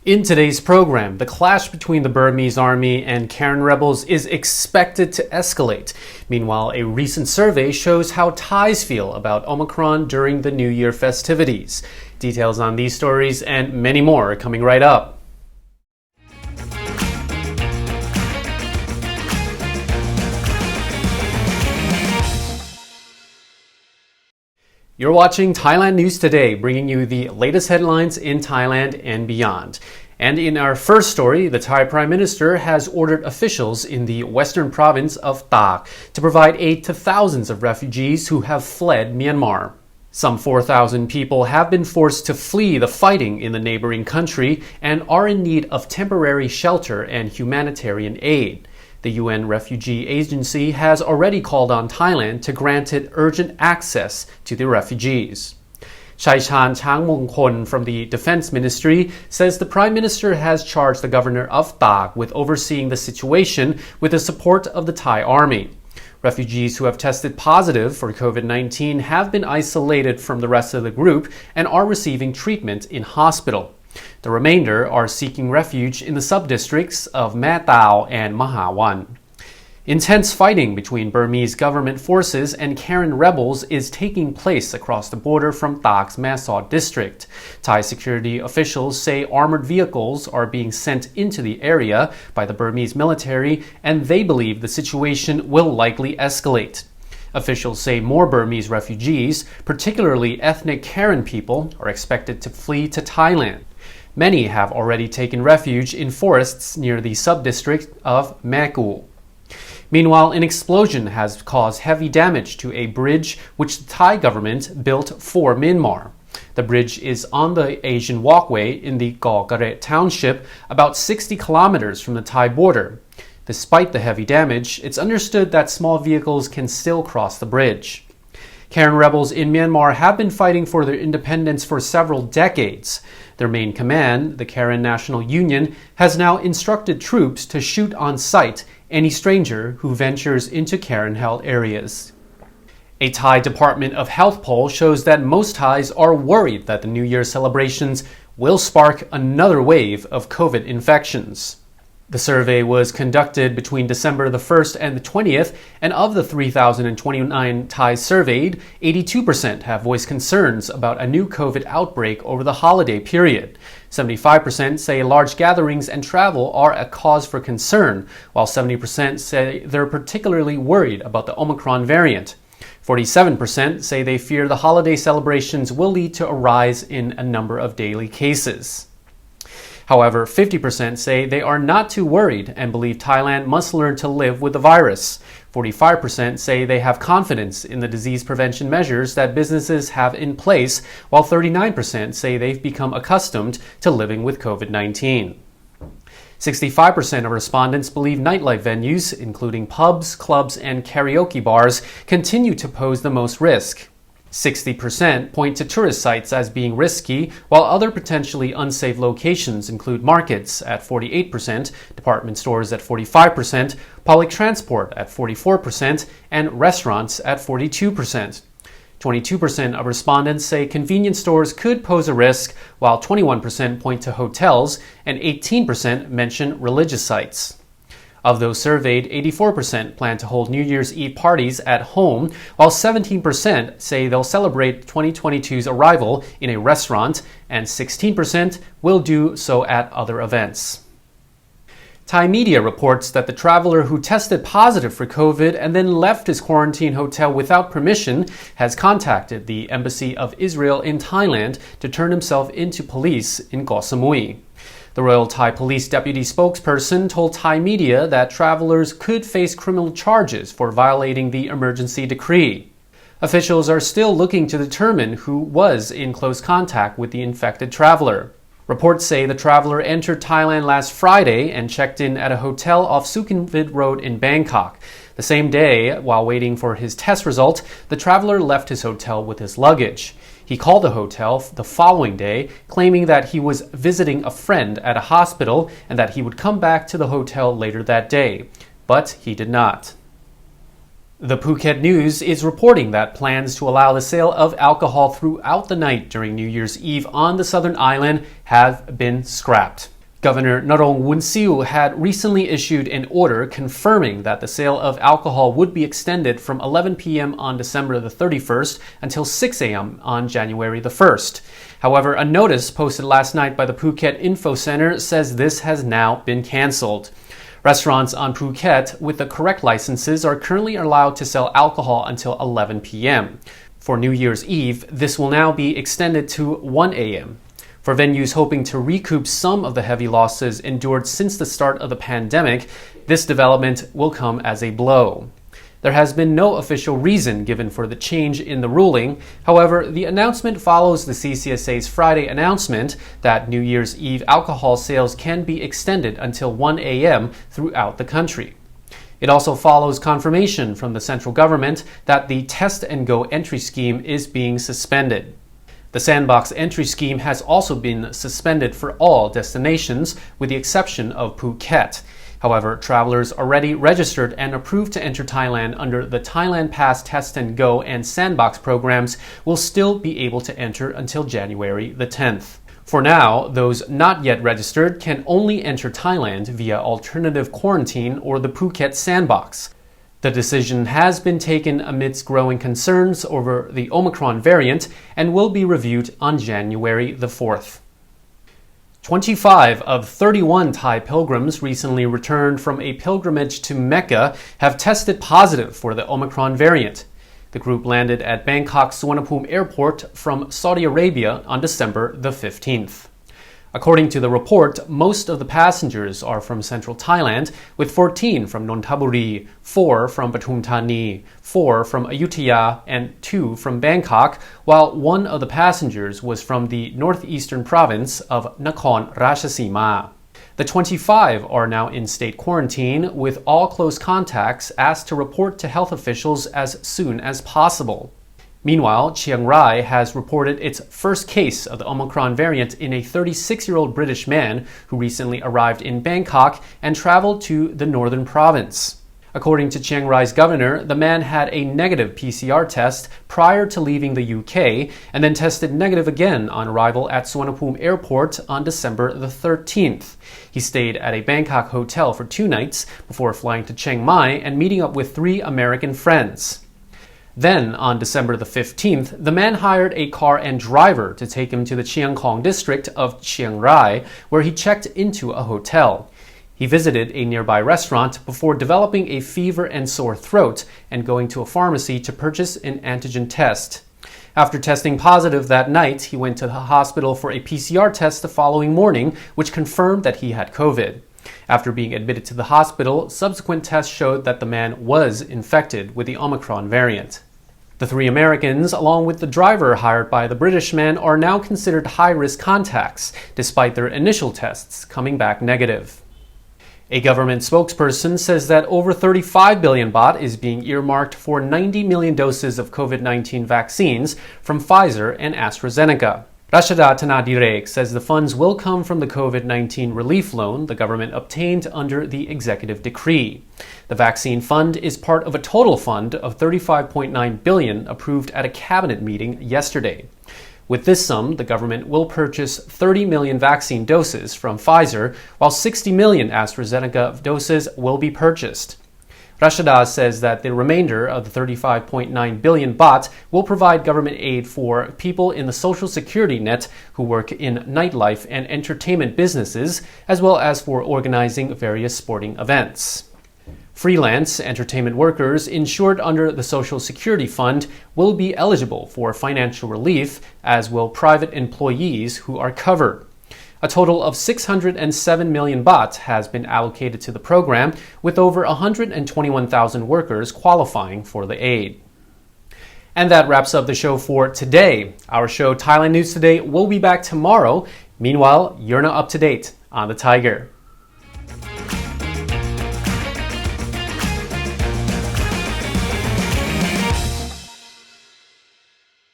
In today's program, the clash between the Burmese army and Karen rebels is expected to escalate. Meanwhile, a recent survey shows how Thais feel about Omicron during the New Year festivities. Details on these stories and many more are coming right up. You're watching Thailand News Today, bringing you the latest headlines in Thailand and beyond. And in our first story, the Thai Prime Minister has ordered officials in the western province of Tak to provide aid to thousands of refugees who have fled Myanmar. Some 4,000 people have been forced to flee the fighting in the neighboring country and are in need of temporary shelter and humanitarian aid. The UN Refugee Agency has already called on Thailand to grant it urgent access to the refugees. Chaichan Changmongkol from the Defense Ministry says the Prime Minister has charged the governor of Tak with overseeing the situation with the support of the Thai Army. Refugees who have tested positive for COVID-19 have been isolated from the rest of the group and are receiving treatment in hospital. The remainder are seeking refuge in the sub-districts of Mae Tao and Mahawan. Intense fighting between Burmese government forces and Karen rebels is taking place across the border from Tak's Mae Sot district. Thai security officials say armored vehicles are being sent into the area by the Burmese military, and they believe the situation will likely escalate. Officials say more Burmese refugees, particularly ethnic Karen people, are expected to flee to Thailand. Many have already taken refuge in forests near the sub-district of Mae Kul. Meanwhile, an explosion has caused heavy damage to a bridge which the Thai government built for Myanmar. The bridge is on the Asian Walkway in the Gaw-Karet township, about 60 kilometers from the Thai border. Despite the heavy damage, it's understood that small vehicles can still cross the bridge. Karen rebels in Myanmar have been fighting for their independence for several decades. Their main command, the Karen National Union, has now instructed troops to shoot on sight any stranger who ventures into Karen-held areas. A Thai Department of Health poll shows that most Thais are worried that the New Year celebrations will spark another wave of COVID infections. The survey was conducted between December the 1st and the 20th, and of the 3,029 Thais surveyed, 82% have voiced concerns about a new COVID outbreak over the holiday period. 75% say large gatherings and travel are a cause for concern, while 70% say they're particularly worried about the Omicron variant. 47% say they fear the holiday celebrations will lead to a rise in a number of daily cases. However, 50% say they are not too worried and believe Thailand must learn to live with the virus. 45% say they have confidence in the disease prevention measures that businesses have in place, while 39% say they've become accustomed to living with COVID-19. 65% of respondents believe nightlife venues, including pubs, clubs, and karaoke bars, continue to pose the most risk. 60% point to tourist sites as being risky, while other potentially unsafe locations include markets at 48%, department stores at 45%, public transport at 44%, and restaurants at 42%. 22% of respondents say convenience stores could pose a risk, while 21% point to hotels and 18% mention religious sites. Of those surveyed, 84% plan to hold New Year's Eve parties at home, while 17% say they'll celebrate 2022's arrival in a restaurant, and 16% will do so at other events. Thai media reports that the traveler who tested positive for COVID and then left his quarantine hotel without permission has contacted the Embassy of Israel in Thailand to turn himself into police in Koh Samui. The Royal Thai Police Deputy Spokesperson told Thai media that travelers could face criminal charges for violating the emergency decree. Officials are still looking to determine who was in close contact with the infected traveler. Reports say the traveler entered Thailand last Friday and checked in at a hotel off Sukhumvit Road in Bangkok. The same day, while waiting for his test result, the traveler left his hotel with his luggage. He called the hotel the following day, claiming that he was visiting a friend at a hospital and that he would come back to the hotel later that day. But he did not. The Phuket News is reporting that plans to allow the sale of alcohol throughout the night during New Year's Eve on the southern island have been scrapped. Governor Narong Wunsiu had recently issued an order confirming that the sale of alcohol would be extended from 11 p.m. on December the 31st until 6 a.m. on January the 1st. However, a notice posted last night by the Phuket Info Center says this has now been cancelled. Restaurants on Phuket with the correct licenses are currently allowed to sell alcohol until 11 p.m. For New Year's Eve, this will now be extended to 1 a.m. For venues hoping to recoup some of the heavy losses endured since the start of the pandemic, this development will come as a blow. There has been no official reason given for the change in the ruling. However, the announcement follows the CCSA's Friday announcement that New Year's Eve alcohol sales can be extended until 1 a.m. throughout the country. It also follows confirmation from the central government that the Test and Go entry scheme is being suspended. The Sandbox entry scheme has also been suspended for all destinations, with the exception of Phuket. However, travelers already registered and approved to enter Thailand under the Thailand Pass Test and Go and Sandbox programs will still be able to enter until January the 10th. For now, those not yet registered can only enter Thailand via alternative quarantine or the Phuket Sandbox. The decision has been taken amidst growing concerns over the Omicron variant and will be reviewed on January the 4th. 25 of 31 Thai pilgrims recently returned from a pilgrimage to Mecca have tested positive for the Omicron variant. The group landed at Bangkok's Suvarnabhumi Airport from Saudi Arabia on December the 15th. According to the report, most of the passengers are from central Thailand, with 14 from Nonthaburi, 4 from Pathum Thani, 4 from Ayutthaya, and 2 from Bangkok, while one of the passengers was from the northeastern province of Nakhon Ratchasima. The 25 are now in state quarantine, with all close contacts asked to report to health officials as soon as possible. Meanwhile, Chiang Rai has reported its first case of the Omicron variant in a 36-year-old British man who recently arrived in Bangkok and traveled to the northern province. According to Chiang Rai's governor, the man had a negative PCR test prior to leaving the UK and then tested negative again on arrival at Suvarnabhumi Airport on December the 13th. He stayed at a Bangkok hotel for 2 nights before flying to Chiang Mai and meeting up with 3 American friends. Then, on December the 15th, the man hired a car and driver to take him to the Chiang Khong district of Chiang Rai, where he checked into a hotel. He visited a nearby restaurant before developing a fever and sore throat and going to a pharmacy to purchase an antigen test. After testing positive that night, he went to the hospital for a PCR test the following morning, which confirmed that he had COVID. After being admitted to the hospital, subsequent tests showed that the man was infected with the Omicron variant. The 3 Americans, along with the driver hired by the British man, are now considered high-risk contacts, despite their initial tests coming back negative. A government spokesperson says that over 35 billion baht is being earmarked for 90 million doses of COVID-19 vaccines from Pfizer and AstraZeneca. Rashada Thanadirek says the funds will come from the COVID-19 relief loan the government obtained under the executive decree. The vaccine fund is part of a total fund of 35.9 billion approved at a cabinet meeting yesterday. With this sum, the government will purchase 30 million vaccine doses from Pfizer, while 60 million AstraZeneca doses will be purchased. Rashada says that the remainder of the 35.9 billion baht will provide government aid for people in the social security net who work in nightlife and entertainment businesses, as well as for organizing various sporting events. Freelance entertainment workers insured under the Social Security Fund will be eligible for financial relief, as will private employees who are covered. A total of 607 million baht has been allocated to the program, with over 121,000 workers qualifying for the aid. And that wraps up the show for today. Our show, Thailand News Today, will be back tomorrow. Meanwhile, you're now up to date on the Thaiger.